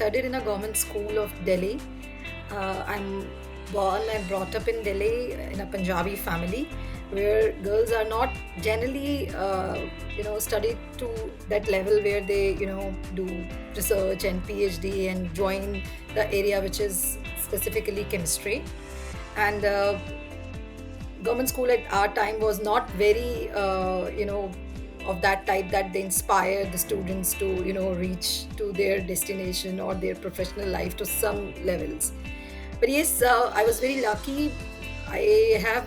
studied in a government school of Delhi. I'm born and brought up in Delhi in a Punjabi family where girls are not generally, studied to that level where they, do research and PhD and join the area which is specifically chemistry. And government school at our time was not very of that type that they inspire the students to reach to their destination or their professional life to some levels. But yes, I was very lucky. I have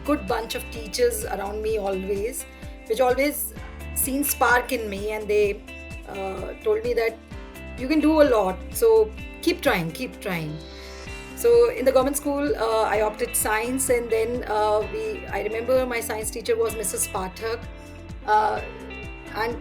good bunch of teachers around me always, which always seen spark in me, and they told me that you can do a lot, so keep trying. So in the government school, I opted science, and then I remember my science teacher was Mrs. Pathak, uh, and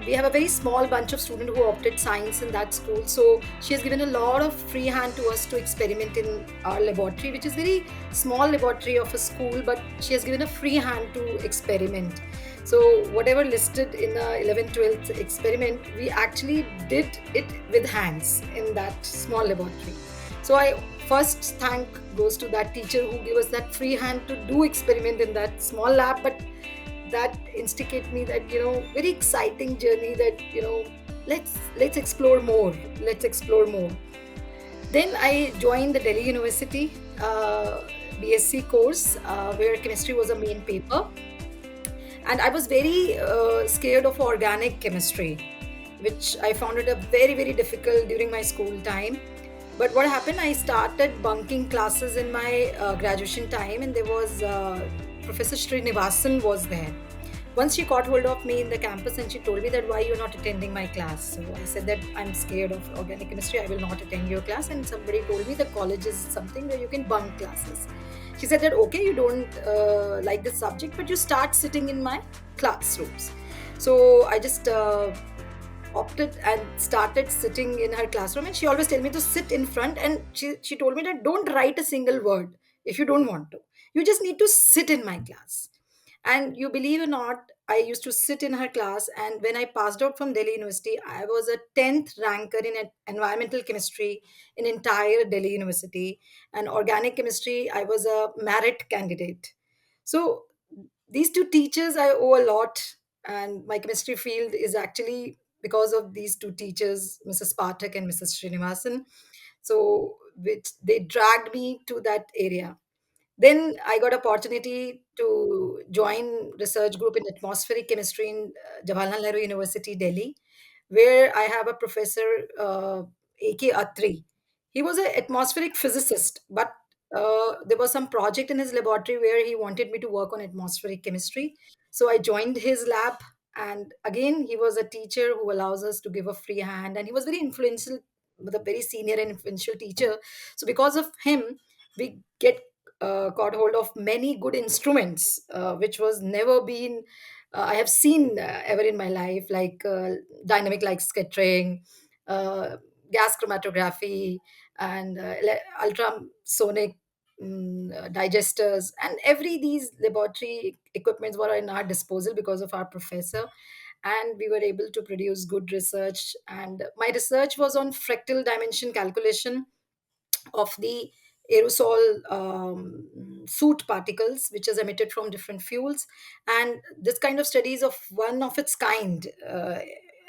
we have a very small bunch of students who opted science in that school. So she has given a lot of free hand to us to experiment in our laboratory, which is very small laboratory of a school, but she has given a free hand to experiment. So whatever listed in the 11th, 12th experiment, we actually did it with hands in that small laboratory. So I first thank goes to that teacher who gave us that free hand to do experiment in that small lab, but that instigate me that very exciting journey that let's explore more, let's explore more. Then I joined the Delhi University BSc course, where chemistry was a main paper, and I was very scared of organic chemistry, which I found it a very difficult during my school time. But what happened, I started bunking classes in my graduation time, and there was Professor Srinivasan was there. Once she caught hold of me in the campus and she told me that why you're not attending my class. So I said that I'm scared of organic chemistry, I will not attend your class. And somebody told me the college is something where you can bunk classes. She said that okay, you don't like this subject, but you start sitting in my classrooms. So I just opted and started sitting in her classroom, and she always tell me to sit in front, and she told me that don't write a single word if you don't want to, you just need to sit in my class. And you believe or not, I used to sit in her class, and when I passed out from Delhi University, I was a 10th ranker in environmental chemistry in entire Delhi University, and organic chemistry I was a merit candidate. So these two teachers I owe a lot, and my chemistry field is actually because of these two teachers, Mrs. Pathak and Mrs. Srinivasan. So which they dragged me to that area. Then I got opportunity to join research group in atmospheric chemistry in Jawaharlal Nehru University, Delhi, where I have a professor, A.K. Atri. He was an atmospheric physicist, but there was some project in his laboratory where he wanted me to work on atmospheric chemistry. So I joined his lab, and again, he was a teacher who allows us to give a free hand, and he was very influential, with a very senior and influential teacher. So because of him, we get got hold of many good instruments, which was never been I have seen ever in my life, like dynamic light scattering, uh, gas chromatography, and ultrasonic digesters, and every these laboratory equipments were in our disposal because of our professor, and we were able to produce good research. And my research was on fractal dimension calculation of the aerosol soot particles which is emitted from different fuels. And this kind of study is of one of its kind.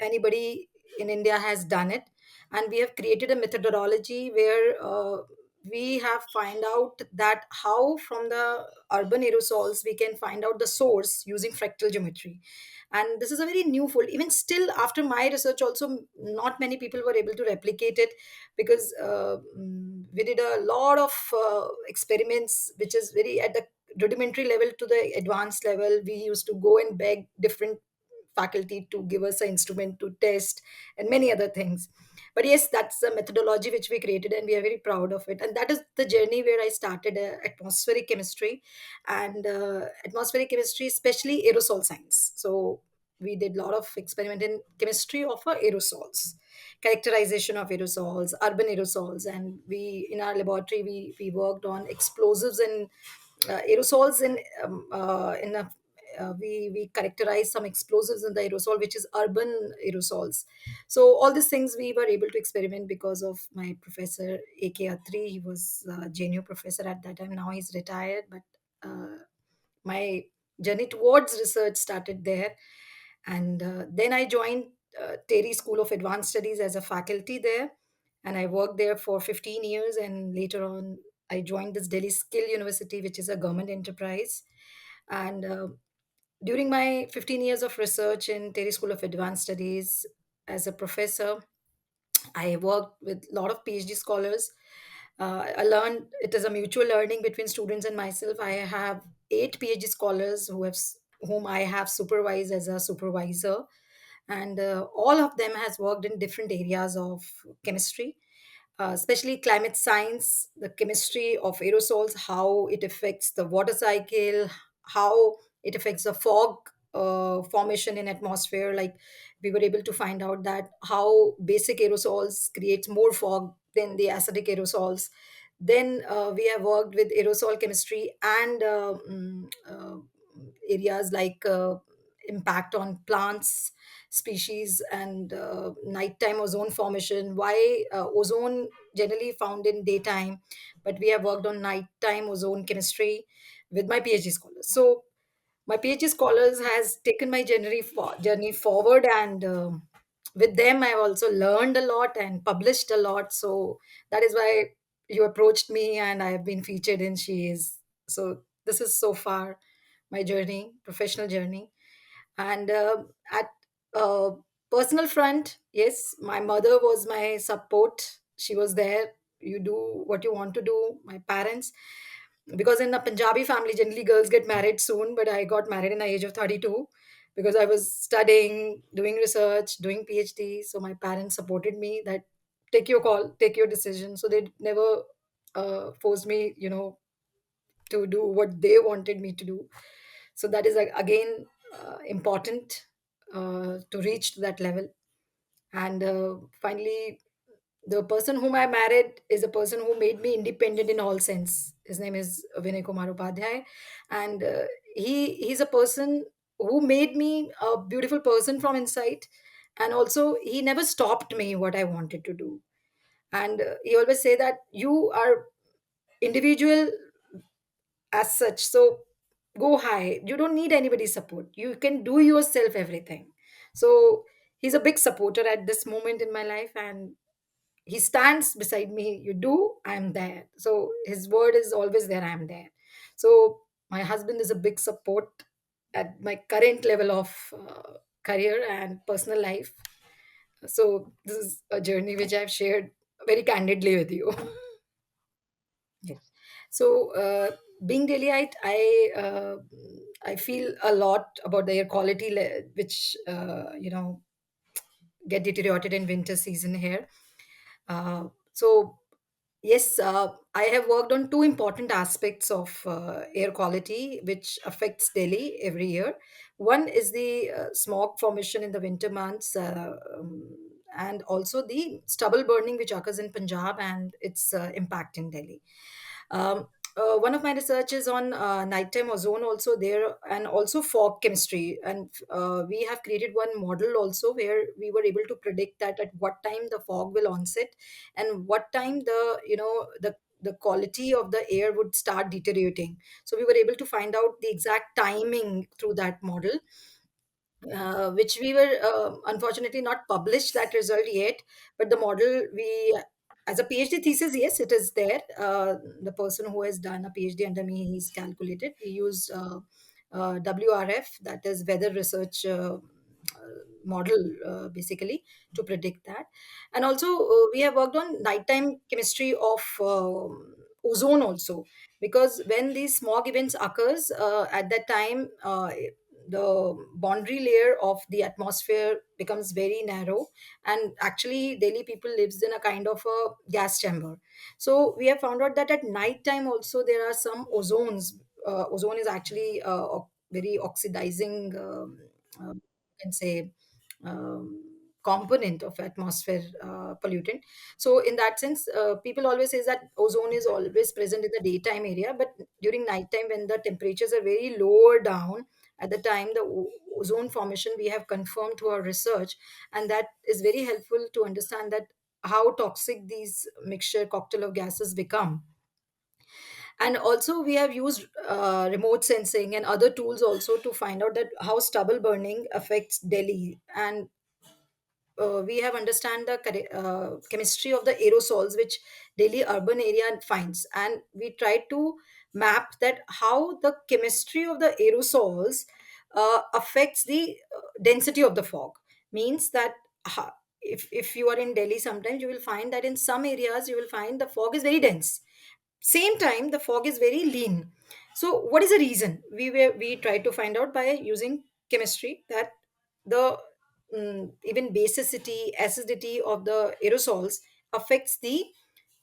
Anybody in India has done it, and we have created a methodology where we have find out that how from the urban aerosols we can find out the source using fractal geometry. And this is a very new field. Even still after my research also, not many people were able to replicate it, because we did a lot of experiments which is very at the rudimentary level to the advanced level. We used to go and beg different faculty to give us an instrument to test, and many other things. But yes, that's the methodology which we created, and we are very proud of it. And that is the journey where I started atmospheric chemistry, and atmospheric chemistry, especially aerosol science. So we did a lot of experiment in chemistry of aerosols, characterization of aerosols, urban aerosols. And we in our laboratory we worked on explosives and aerosols in a we characterize some explosives in the aerosol, which is urban aerosols. So all these things we were able to experiment because of my professor AK Atri. He was a JNU professor at that time. Now he's retired, but my journey towards research started there. And then I joined Terry School of Advanced Studies as a faculty there, and I worked there for 15 years. And later on, I joined this Delhi Skill University, which is a government enterprise. And during my 15 years of research in Terry School of Advanced Studies as a professor, I worked with a lot of PhD scholars. I learned it is a mutual learning between students and myself. I have 8 PhD scholars whom I have supervised as a supervisor, and all of them has worked in different areas of chemistry, especially climate science, the chemistry of aerosols, how it affects the water cycle, how it affects the fog formation in atmosphere. Like we were able to find out that how basic aerosols creates more fog than the acidic aerosols. Then we have worked with aerosol chemistry and areas like impact on plants species and nighttime ozone formation. Why ozone generally found in daytime, but we have worked on nighttime ozone chemistry with my PhD scholars. So my PhD scholars has taken my journey forward, and with them I've also learned a lot and published a lot. So that is why you approached me, and I have been featured in She Is. So this is so far my journey, professional journey. And at uh, personal front, yes, my mother was my support. She was there. You do what you want to do. My parents, because in a Punjabi family, generally girls get married soon, but I got married in the age of 32 because I was studying, doing research, doing PhD. So my parents supported me that take your call, take your decision. So they never forced me, to do what they wanted me to do. So that is again important to reach to that level. And finally, the person whom I married is a person who made me independent in all sense. His name is Vinay Kumar Upadhyay, and he's a person who made me a beautiful person from inside. And also, he never stopped me what I wanted to do. And he always say that you are individual as such, so go high. You don't need anybody's support. You can do yourself everything. So he's a big supporter at this moment in my life, and he stands beside me. You do, I'm there. So his word is always there, I'm there. So my husband is a big support at my current level of career and personal life. So this is a journey which I've shared very candidly with you. Yes. So, being Delhiite, I feel a lot about the air quality, which get deteriorated in winter season here. So, yes, I have worked on two important aspects of air quality, which affects Delhi every year. One is the smog formation in the winter months, and also the stubble burning, which occurs in Punjab and its impact in Delhi. One of my research is on nighttime ozone also there, and also fog chemistry. And we have created one model also where we were able to predict that at what time the fog will onset and what time the quality of the air would start deteriorating. So we were able to find out the exact timing through that model, which we were unfortunately not published that result yet. But the model, we as a PhD thesis, yes, it is there. The person who has done a PhD under me, he's calculated. We used WRF, that is weather research model, basically, to predict that. And also we have worked on nighttime chemistry of ozone also, because when these smog events occurs, at that time, the boundary layer of the atmosphere becomes very narrow, and actually Delhi people lives in a kind of a gas chamber. So we have found out that at night time also there are some ozones. Ozone is actually very oxidizing, you can say, um, component of atmosphere pollutant. So in that sense, people always say that ozone is always present in the daytime area, but during nighttime when the temperatures are very lower down, at the time the ozone formation we have confirmed through our research, and that is very helpful to understand that how toxic these mixture cocktail of gases become. And also we have used remote sensing and other tools also to find out that how stubble burning affects Delhi. And we have understand the chemistry of the aerosols which Delhi urban area finds, and we try to map that how the chemistry of the aerosols affects the density of the fog. Means that if you are in Delhi, sometimes you will find that in some areas you will find the fog is very dense, same time the fog is very lean. So what is the reason? We tried to find out by using chemistry that the even basicity, acidity of the aerosols affects the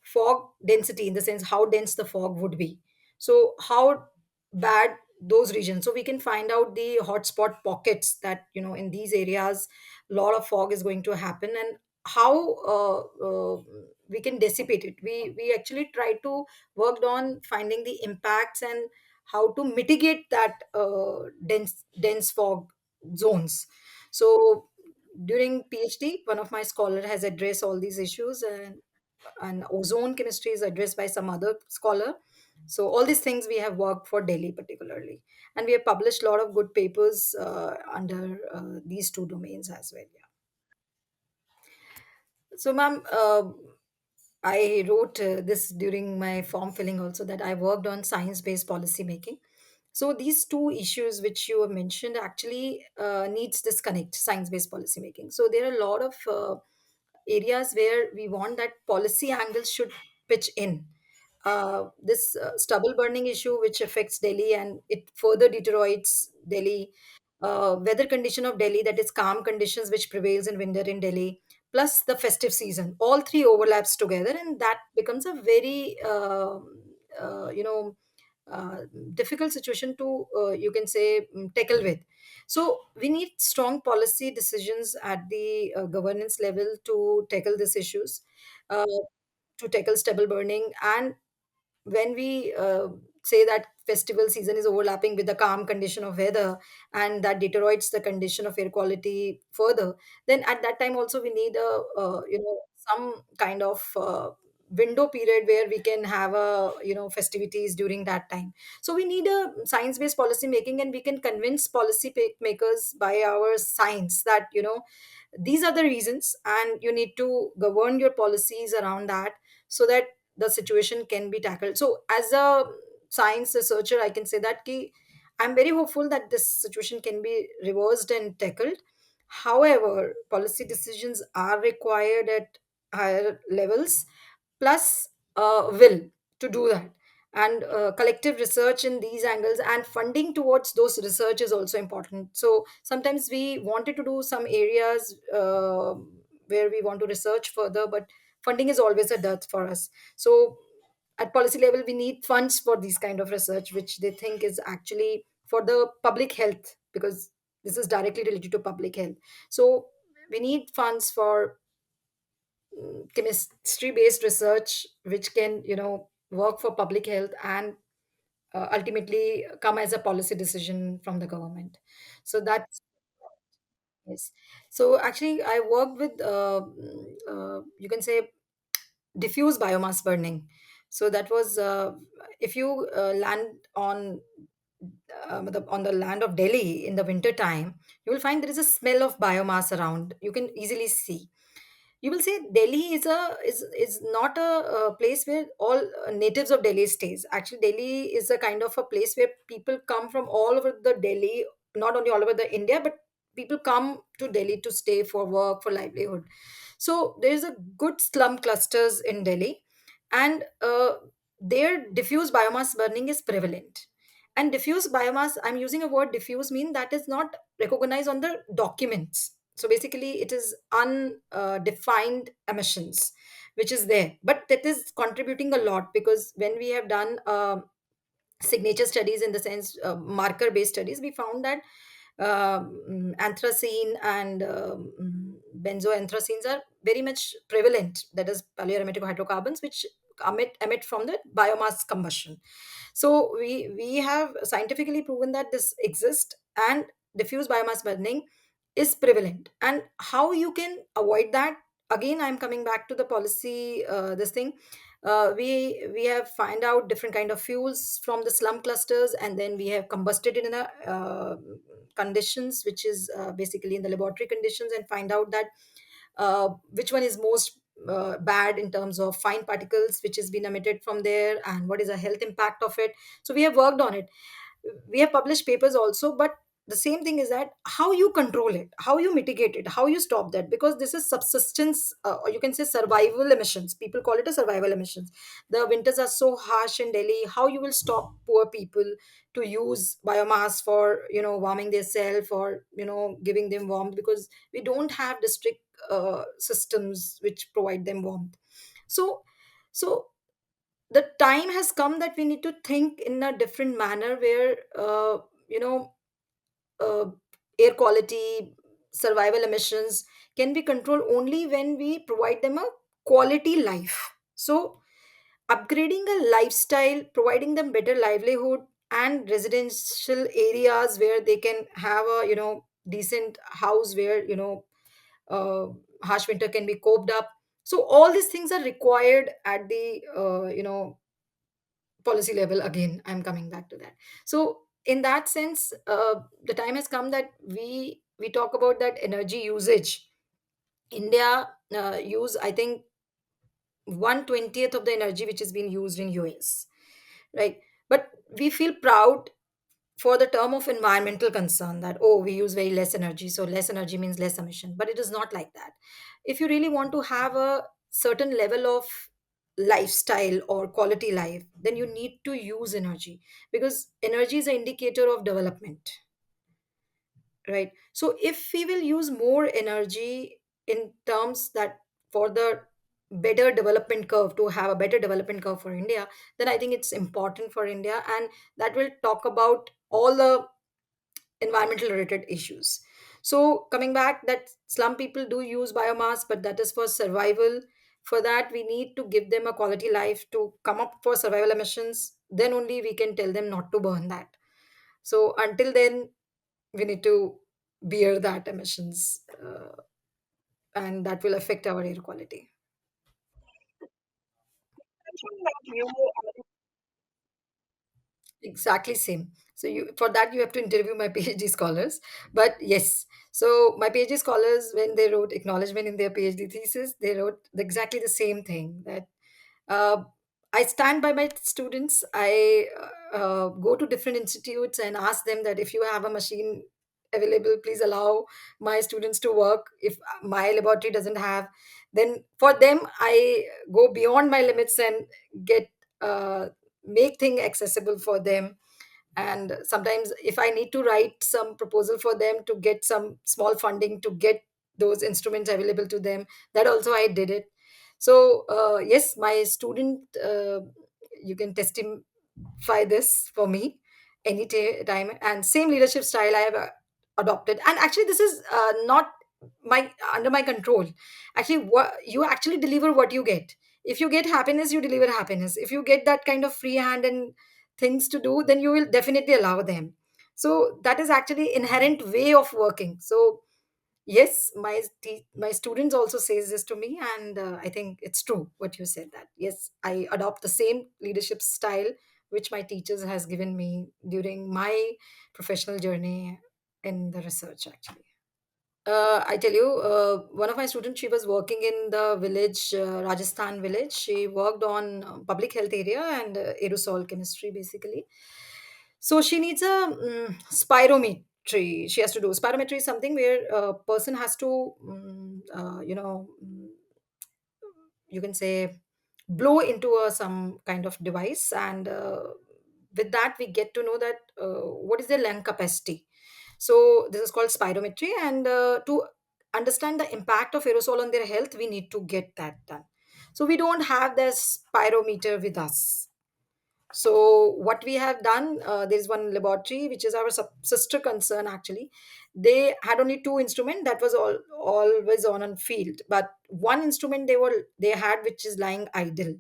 fog density, in the sense how dense the fog would be. So how bad those regions, so we can find out the hotspot pockets that in these areas a lot of fog is going to happen, and how we can dissipate it. We actually try to worked on finding the impacts and how to mitigate that dense fog zones. So during PhD, one of my scholar has addressed all these issues, and ozone chemistry is addressed by some other scholar. So all these things we have worked for Delhi particularly, and we have published a lot of good papers under these two domains as well. Yeah. So, ma'am, I wrote this during my form filling also, that I worked on science-based policy making. So these two issues which you have mentioned actually needs disconnect science-based policy making. So there are a lot of areas where we want that policy angles should pitch in. This stubble burning issue, which affects Delhi and it further deteriorates Delhi. Weather condition of Delhi, that is calm conditions which prevails in winter in Delhi, plus the festive season, all three overlaps together, and that becomes a very uh, you know uh, difficult situation to you can say tackle with. So we need strong policy decisions at the governance level to tackle these issues, uh, to tackle stubble burning. And when we say that festival season is overlapping with the calm condition of weather, and that deteriorates the condition of air quality further, then at that time also we need a some kind of window period where we can have a festivities during that time. So we need a science based policy making, and we can convince policy makers by our science that these are the reasons, and you need to govern your policies around that, so that the situation can be tackled. So as a science researcher, I can say that I'm very hopeful that this situation can be reversed and tackled. However, policy decisions are required at higher levels, plus will to do that. And collective research in these angles and funding towards those research is also important. So sometimes we wanted to do some areas where we want to research further, but funding is always a dearth for us. So at policy level we need funds for these kind of research which they think is actually for the public health, because this is directly related to public health. So we need funds for chemistry based research which can work for public health and ultimately come as a policy decision from the government. So that's yes. So actually I worked with you can say diffuse biomass burning. So that was if you land on the land of Delhi in the winter time, you will find there is a smell of biomass around. You can easily see. You will say Delhi is not a place where all natives of Delhi stays. Actually, Delhi is a kind of a place where people come from all over the Delhi, not only all over the India, but people come to Delhi to stay for work, for livelihood. So there is a good slum clusters in Delhi, and their diffuse biomass burning is prevalent. And diffuse biomass, I'm using a word diffuse, mean that is not recognized on the documents. So basically it is undefined emissions which is there, but that is contributing a lot, because when we have done signature studies, in the sense marker based studies, we found that anthracene and benzoanthracenes are very much prevalent, that is polyaromatic hydrocarbons which emit from the biomass combustion. So we have scientifically proven that this exists, and diffuse biomass burning is prevalent. And how you can avoid that? Again, I'm coming back to the policy, this thing. We have find out different kind of fuels from the slum clusters, and then we have combusted it in a conditions which is basically in the laboratory conditions, and find out that which one is most bad in terms of fine particles which has been emitted from there, and what is the health impact of it. So we have worked on it, we have published papers also. But the same thing is that how you control it, how you mitigate it, how you stop that, because this is subsistence, or you can say survival emissions. People call it a survival emissions. The winters are so harsh in Delhi. How you will stop poor people to use biomass for warming themselves, or giving them warmth, because we don't have district systems which provide them warmth. So so the time has come that we need to think in a different manner, where you know uh, air quality, survival emissions can be controlled only when we provide them a quality life. So upgrading a lifestyle, providing them better livelihood, and residential areas where they can have a decent house, where uh, harsh winter can be coped up. So all these things are required at the policy level. Again, I'm coming back to that. So in that sense, the time has come that we talk about that energy usage. India use, I think, 1/20th of the energy which is being used in US, right? But we feel proud for the term of environmental concern, that oh, we use very less energy, so less energy means less emission. But it is not like that. If you really want to have a certain level of lifestyle or quality life, then you need to use energy, because energy is an indicator of development, right? So if we will use more energy in terms that for the better development curve, to have a better development curve for India, then I think it's important for India, and that will talk about all the environmental related issues. So coming back, that slum people do use biomass, but that is for survival. For that, we need to give them a quality life to come up for survival emissions. Then only we can tell them not to burn that. So until then, we need to bear that emissions, and that will affect our air quality. Exactly same. So you, for that, you have to interview my PhD scholars. But yes, so my PhD scholars, when they wrote acknowledgement in their PhD thesis, they wrote exactly the same thing, that uh, I stand by my students. I go to different institutes and ask them that if you have a machine available, please allow my students to work. If my laboratory doesn't have, then for them, I go beyond my limits and get make thing accessible for them. And sometimes if I need to write some proposal for them to get some small funding to get those instruments available to them, that also I did it. So yes, my student, you can testify this for me any time. And same leadership style I have adopted. And actually this is not my under my control. Actually, what you actually deliver, what you get. If you get happiness, you deliver happiness. If you get that kind of free hand and things to do, then you will definitely allow them. So that is actually inherent way of working. So yes, my students also says this to me, and I think it's true what you said, that yes, I adopt the same leadership style which my teachers has given me during my professional journey in the research actually. I tell you, one of my students, she was working in the village, Rajasthan village. She worked on public health area and aerosol chemistry, basically. So she needs a spirometry. She has to do spirometry is something where a person has to, you can say, blow into some kind of device, and with that we get to know that what is their lung capacity. So this is called spirometry, and to understand the impact of aerosol on their health, we need to get that done. So we don't have this spirometer with us. So what we have done, there is one laboratory which is our sister concern actually. They had only two instrument that was always on field, but one instrument they had which is lying idle.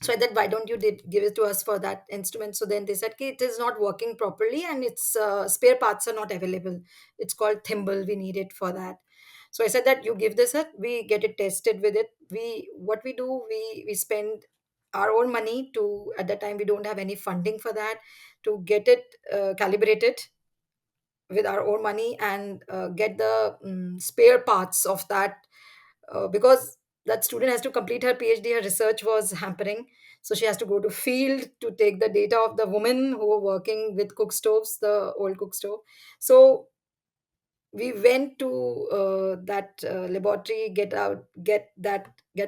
So I said, why don't you give it to us for that instrument? So then they said, okay, it is not working properly, and its spare parts are not available. It's called thimble, we need it for that. So I said that you give this, we get it tested with it. We what we do, we spend our own money to, at that time we don't have any funding for that, to get it calibrated with our own money, and get the spare parts of that, because that student has to complete her PhD. Her research was hampering, so she has to go to field to take the data of the women who were working with cook stoves, the old cook stove. So we went to that laboratory, get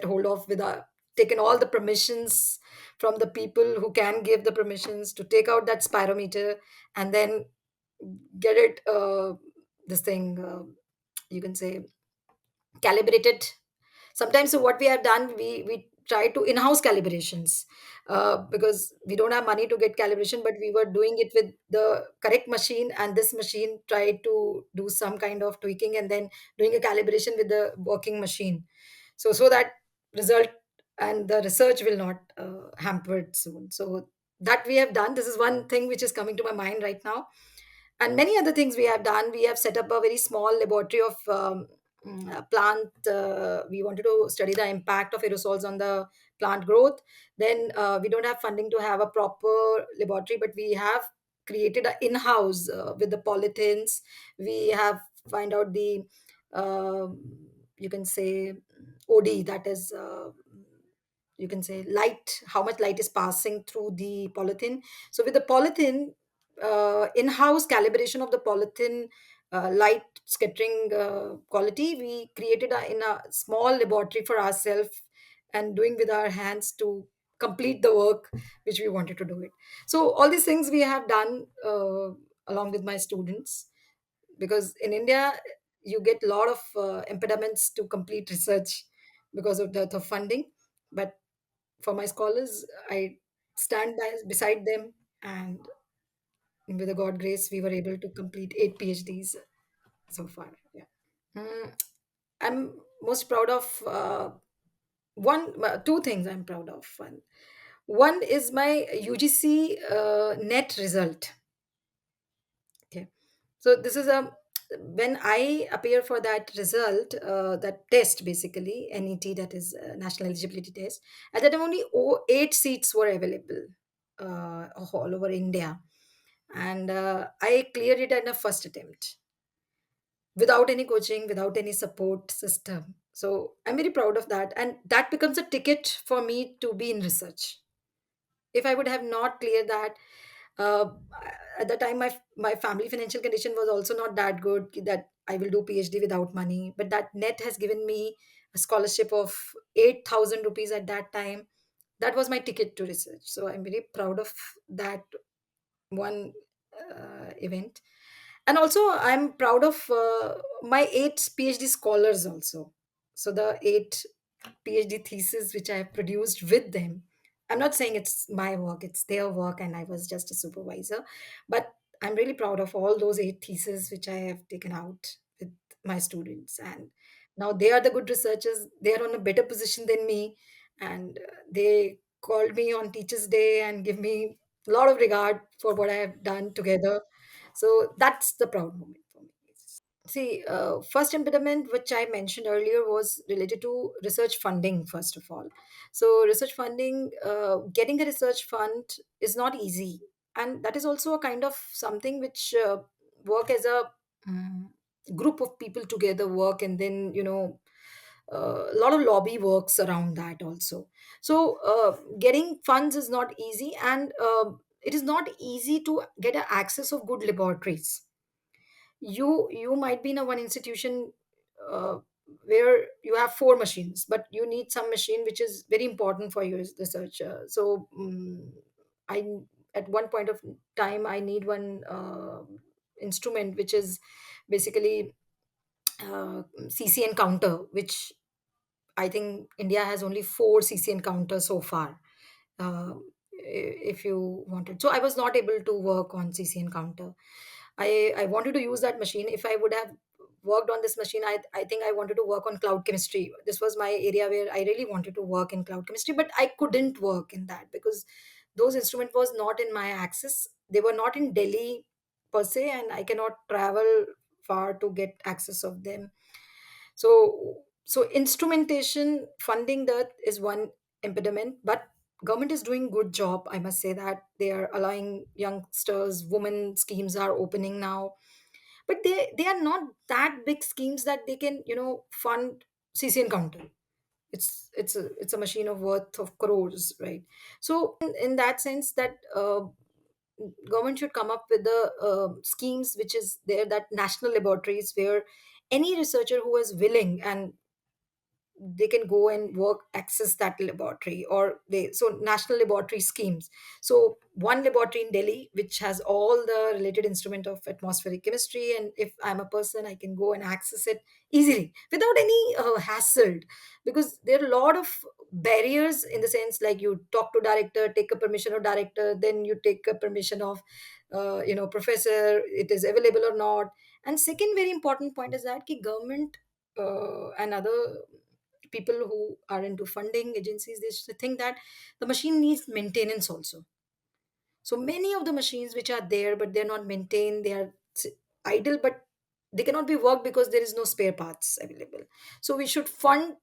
hold of, with our, taken all the permissions from the people who can give the permissions, to take out that spirometer, and then get it this thing, you can say, calibrated. Sometimes, so what we have done, we try to in-house calibrations, because we don't have money to get calibration, but we were doing it with the correct machine, and this machine tried to do some kind of tweaking, and then doing a calibration with the working machine, so that result and the research will not hampered soon. So that we have done. This is one thing which is coming to my mind right now, and many other things we have done. We have set up a very small laboratory of plant. We wanted to study the impact of aerosols on the plant growth. Then we don't have funding to have a proper laboratory, but we have created a in-house with the polythenes. We have find out the uh, you can say OD, that is you can say light, how much light is passing through the polythene. So with the polythene, in-house calibration of the polythene light scattering quality, we created in a small laboratory for ourselves, and doing with our hands to complete the work which we wanted to do it. So all these things we have done along with my students, because in India you get a lot of impediments to complete research because of the funding. But for my scholars, I stand beside them, and with the God grace, we were able to complete 8 PhDs so far. Yeah. Mm, I'm most proud of two things I'm proud of. One is my UGC net result. Okay. So this is a when I appear for that result, that test basically, NET, that is National Eligibility Test. At that time, only 8 seats were available all over India, and I cleared it in a first attempt without any coaching, without any support system. So I'm very proud of that, and that becomes a ticket for me to be in research. If I would have not cleared that, uh, at the time my family financial condition was also not that good, that I will do PhD without money. But that net has given me a scholarship of 8,000 rupees at that time. That was my ticket to research. So I'm very proud of that one event. And also I'm proud of my 8 PhD scholars also. So the 8 PhD thesis which I have produced with them, I'm not saying it's my work, it's their work, and I was just a supervisor. But I'm really proud of all those 8 theses which I have taken out with my students, and now they are the good researchers. They are on a better position than me, and they called me on Teachers Day and give me a lot of regard for what I have done together. So that's the proud moment for me. See, first impediment which I mentioned earlier was related to research funding, first of all. So, research funding, getting a research fund is not easy. And that is also a kind of something which work as a mm, group of people together work, and then, a lot of lobby works around that also. So, getting funds is not easy, and it is not easy to get a access of good laboratories. You might be in a one institution uh, where you have 4 machines, but you need some machine which is very important for your research. So I at one point of time I need one instrument which is basically CCN counter, which I think India has only 4 CCN counters so far. If you wanted, so I was not able to work on CCN counter. I wanted to use that machine. If I would have worked on this machine, I think I wanted to work on cloud chemistry. This was my area where I really wanted to work in cloud chemistry, but I couldn't work in that because those instrument was not in my access. They were not in Delhi per se, and I cannot travel far to get access of them. So instrumentation funding, that is one impediment, but government is doing good job, I must say, that they are allowing youngsters, women schemes are opening now, but they are not that big schemes that they can, fund CCN counter. It's a machine of worth of crores, right? So in that sense, that government should come up with the schemes which is there, that national laboratories where any researcher who is willing and they can go and work, access that laboratory, or they, so national laboratory schemes. So one laboratory in Delhi which has all the related instrument of atmospheric chemistry, and if I'm a person, I can go and access it easily without any hassle, because there are a lot of barriers, in the sense like you talk to director, take a permission of director, then you take a permission of professor, it is available or not. And second very important point is that ki government and other people who are into funding agencies, they should think that the machine needs maintenance also. So many of the machines which are there but they're not maintained, they are idle, but they cannot be worked because there is no spare parts available. So we should fund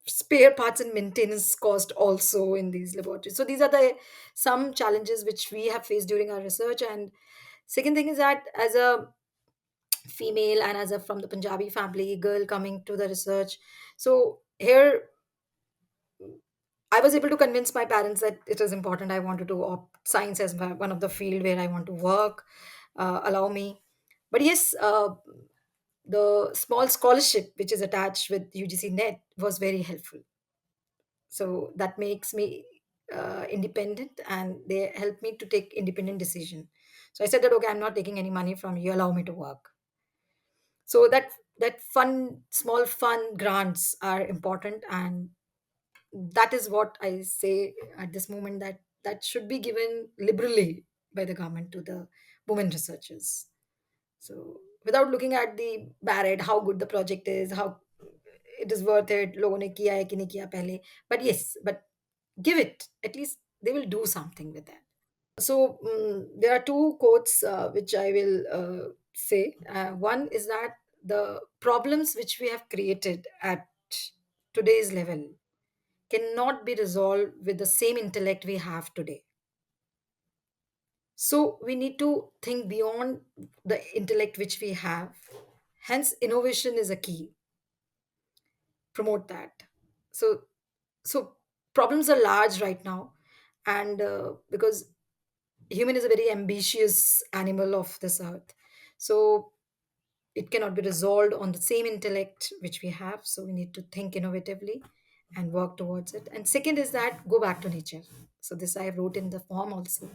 spare parts and maintenance cost also in these laboratories. So these are the some challenges which we have faced during our research. And second thing is that as a female and as a from the Punjabi family girl coming to the research, so here I was able to convince my parents that it is important. I wanted to opt science as one of the field where I want to work, allow me. But yes, the small scholarship which is attached with UGC NET was very helpful. So that makes me independent, and they help me to take independent decision. So I said that okay, I'm not taking any money from you. Allow me to work. So that fun, small fun grants are important, and that is what I say at this moment, that that should be given liberally by the government to the women researchers. So without looking at the merit, how good the project is, how it is worth it, logo ne kiya hai ki nahi kiya pehle, but yes, but give it, at least they will do something with that. So there are two quotes which I will say. One is that the problems which we have created at today's level cannot be resolved with the same intellect we have today. So we need to think beyond the intellect which we have. Hence, innovation is a key. Promote that. So, so problems are large right now, and because human is a very ambitious animal of this earth, so it cannot be resolved on the same intellect which we have. So we need to think innovatively and work towards it. And second is that go back to nature. So this I wrote in the form also,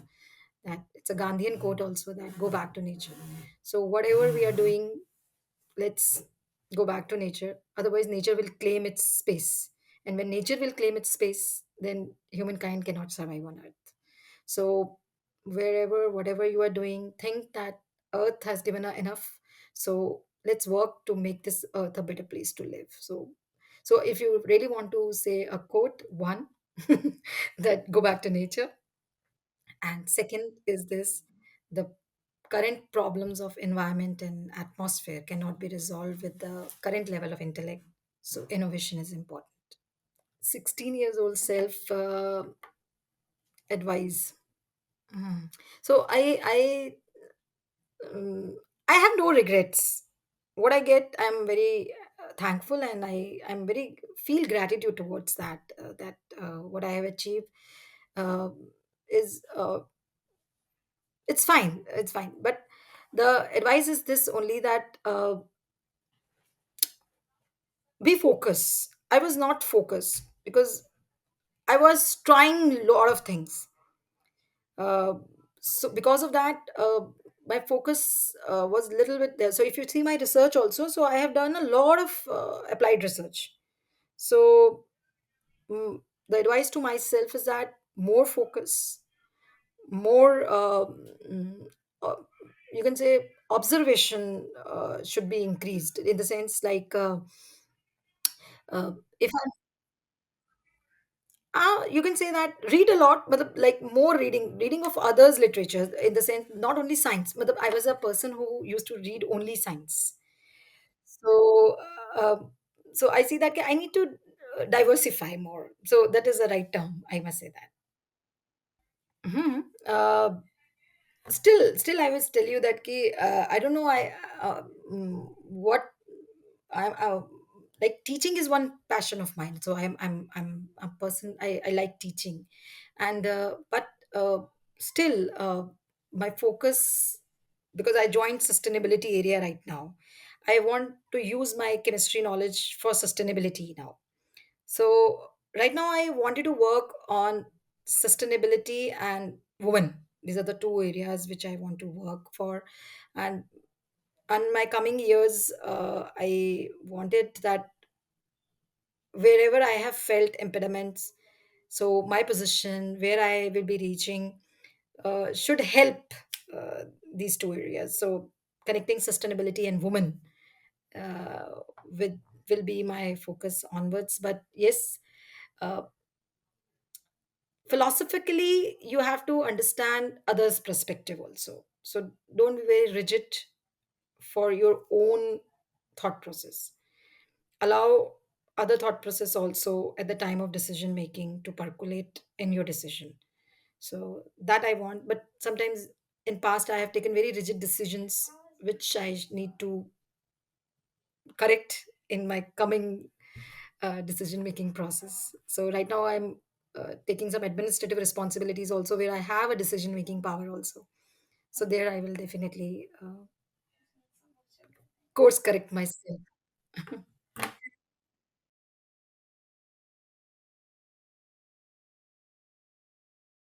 that it's a Gandhian quote also, that go back to nature. So whatever we are doing, let's go back to nature. Otherwise, nature will claim its space. And when nature will claim its space, then humankind cannot survive on earth. So wherever, whatever you are doing, think that earth has given her enough. So let's work to make this earth a better place to live. So if you really want to say a quote, one, that go back to nature. And second is this: the current problems of environment and atmosphere cannot be resolved with the current level of intellect. So innovation is important. 16 years old self advice. Mm. So um, I have no regrets. What I get, I'm very thankful, and I'm very feel gratitude towards that. That what I have achieved uh, is it's fine. It's fine. But the advice is this only, that be focus. I was not focused because I was trying a lot of things. Uh, so because of that, my focus was a little bit there. So if you see my research also, so I have done a lot of applied research. So the advice to myself is that more focus, more mm, uh, you can say observation should be increased, in the sense like if you can say that read a lot, but like more reading of others literature, in the sense not only science, but I was a person who used to read only science. So uh, so I see that I need to diversify more, so that is the right term, I must say that. Mhm. Still I will tell you that I don't know, what I'm like teaching is one passion of mine, so I'm a person, I like teaching. And but still my focus, because I joined sustainability area right now, I want to use my chemistry knowledge for sustainability now. So right now I wanted to work on sustainability and women. These are the two areas which I want to work for. And on my coming years, I wanted that wherever I have felt impediments, so my position, where I will be reaching, should help uh, these two areas. So connecting sustainability and women uh, with will be my focus onwards. But yes, uh, philosophically you have to understand others perspective also, so don't be very rigid for your own thought process. Allow other thought process also at the time of decision making to percolate in your decision. So that I want, but sometimes in past I have taken very rigid decisions which I need to correct in my coming decision making process. So right now I'm taking some administrative responsibilities also, where I have a decision making power also. So there I will definitely course correct myself.